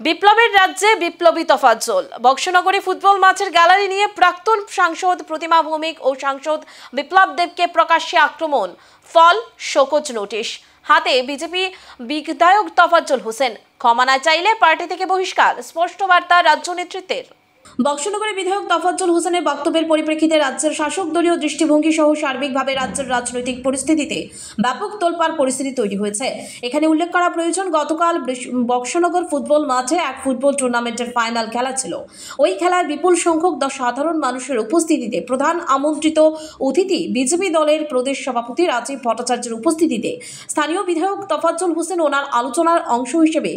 বিপ্লবের রাজ্যে বিপ্লবী তফাজ্জল। বক্সনগরে ফুটবল ম্যাচের গ্যালারি নিয়ে প্রাক্তন সাংসদ প্রতিমা ভৌমিক ও সাংসদ বিপ্লব দেবকে প্রকাশ্যে আক্রমণ, ফল শোকজ নোটিশ। হাতে বিজেপি বিধায়ক তফাজ্জল হোসেন। ক্ষমা না চাইলে পার্টি থেকে বহিষ্কার, স্পষ্ট বার্তা রাজ্য নেতৃত্বের। বক্সনগরে বিধায়ক তফাজ্জল হোসেনের বক্তব্যের পরিপ্রেক্ষিতে রাজ্যের শাসক দলীয় দৃষ্টিভঙ্গি সহ সার্বিকভাবে রাজ্যের রাজনৈতিক পরিস্থিতিতে ব্যাপক তোলপাড় পরিস্থিতি তৈরি হয়েছে। এখানে উল্লেখ করা প্রয়োজন, গতকাল বক্সনগর ফুটবল মাঠে এক ফুটবল টুর্নামেন্টের ফাইনাল খেলা ছিল। ওই খেলায় বিপুল সংখ্যক সাধারণ মানুষের উপস্থিতিতে প্রধান আমন্ত্রিত অতিথি বিজেপি দলের প্রদেশ সভাপতি রাজীব ভট্টাচার্যের উপস্থিতিতে স্থানীয় বিধায়ক তফাজ্জল হোসেন ওনার আলোচনার অংশ হিসেবে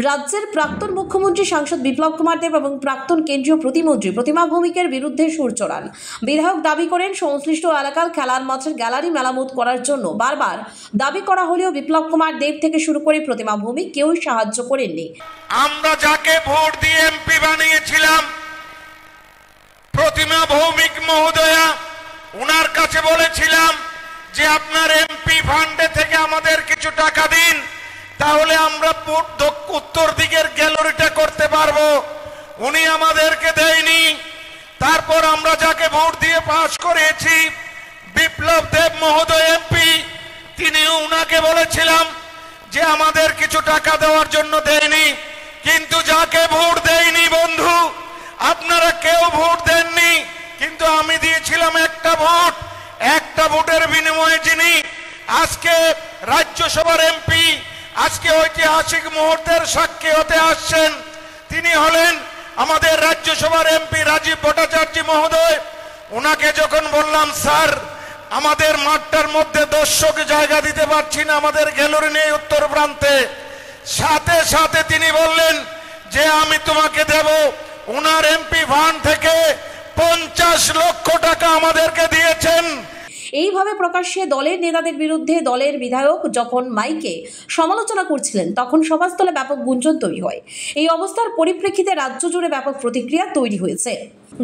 রাজ্যের প্রাক্তন মুখ্যমন্ত্রী সাংসদ বিপ্লব কুমার দেব এবং প্রাক্তন কেন্দ্রীয় প্রতিমন্ত্রী প্রতিমা ভৌমিকের বিরুদ্ধে সুর চড়ান। বিধায়ক দাবি করেন, সংশ্লিষ্ট এলাকার খেলার মাঠের গ্যালারি মেরামত করার জন্য বারবার দাবি করা হলেও বিপ্লব কুমার দেব থেকে শুরু করে প্রতিমা ভৌমিক কেউই সাহায্য করেননি। আমরা যাকে ভোট দিয়ে এমপি বানিয়েছিলাম প্রতিমা ভৌমিক মহোদয়া, ওনার কাছে বলেছিলাম যে আপনার এমপি ফান্ডে থেকে আমাদের কিছু টাকা দিন, তাহলে আমরা উত্তর দিকের গ্যালারিটা করতে পারবো। উনি আমাদেরকে দেয়নি। তারপর আমরা যাকে ভোট দিয়ে পাস করেছি বিপ্লব দেব মহোদয় এমপি, তিনি উনাকে বলেছিলাম যে আমাদের কিছু টাকা দেওয়ার জন্য দেয়নি। কিন্তু যাকে ভোট দেয়নি বন্ধু, আপনারা কেউ ভোট দেননি, কিন্তু আমি দিয়েছিলাম একটা ভোট। একটা ভোটের বিনিময়ে যিনি আজকে রাজ্যসভার এমপি, আজকে ঐতিহাসিক মুহূর্তের সাক্ষী হতে আসছেন, তিনি হলেন আমাদের রাজ্যসভার এমপি রাজীব ভট্টাচার্য মহোদয়। ওনাকে যখন বললাম, স্যার আমাদের মাঠটার মধ্যে দর্শক জায়গা দিতে পারছি না, আমাদের গ্যালারি নেই উত্তর প্রান্তে, সাথে সাথে তিনি বললেন যে আমি তোমাকে দেব। ওনার এমপি ফান্ড থেকে 50 লক্ষ টাকা আমাদেরকে দিয়েছেন। এইভাবে প্রকাশ্যে দলের নেতাদের বিরুদ্ধে দলের বিধায়ক যখন মাইকে সমালোচনা করছিলেন, তখন সভাস্থলে ব্যাপক গুঞ্জন তৈরি হয়। এই অবস্থার পরিপ্রেক্ষিতে রাজ্য জুড়ে ব্যাপক প্রতিক্রিয়া তৈরি হয়েছে।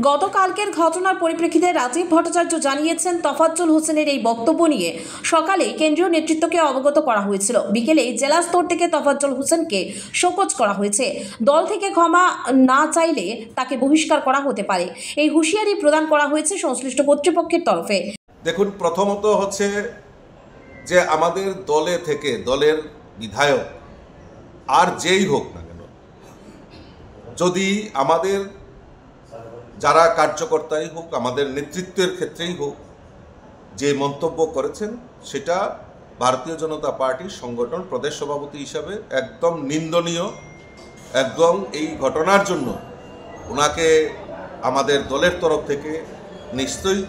গতকালকের ঘটনার পরিপ্রেক্ষিতে রাজীব ভট্টাচার্য জানিয়েছেন, তফাজ্জল হোসেনের এই বক্তব্য নিয়ে সকালে কেন্দ্রীয় নেতৃত্বকে অবগত করা হয়েছিল। বিকেলে জেলা স্তর থেকে তফাজ্জল হোসেনকে শোকজ করা হয়েছে। দল থেকে ক্ষমা না চাইলে তাকে বহিষ্কার করা হতে পারে, এই হুঁশিয়ারি প্রদান করা হয়েছে সংশ্লিষ্ট কর্তৃপক্ষের তরফে। দেখুন, প্রথমত হচ্ছে যে আমাদের দলে থেকে দলের বিধায়ক আর যেই হোক না কেন, যদি আমাদের যারা কার্যকর্তাই হোক, আমাদের নেতৃত্বের ক্ষেত্রেই হোক, যে মন্তব্য করেছেন সেটা ভারতীয় জনতা পার্টির সংগঠন প্রদেশ সভাপতি হিসাবে একদম নিন্দনীয়। একদম এই ঘটনার জন্য ওনাকে আমাদের দলের তরফ থেকে নিশ্চয়ই,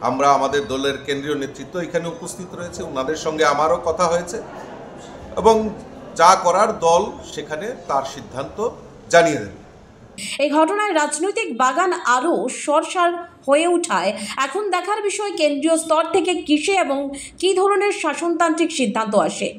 আমরা আমাদের দলের কেন্দ্রীয় নেতৃত্ব এখানে উপস্থিত রয়েছে, ওনাদের সঙ্গে আমারও কথা হয়েছে এবং যা করার দল সেখানে তার সিদ্ধান্ত জানিয়ে দেবে। এই ঘটনায় রাজনৈতিক বাগান আরও সরসার হয়ে ওঠায় এখন দেখার বিষয় কেন্দ্রীয় স্তর থেকে কিসে এবং কী ধরনের শাসনতান্ত্রিক সিদ্ধান্ত আসে।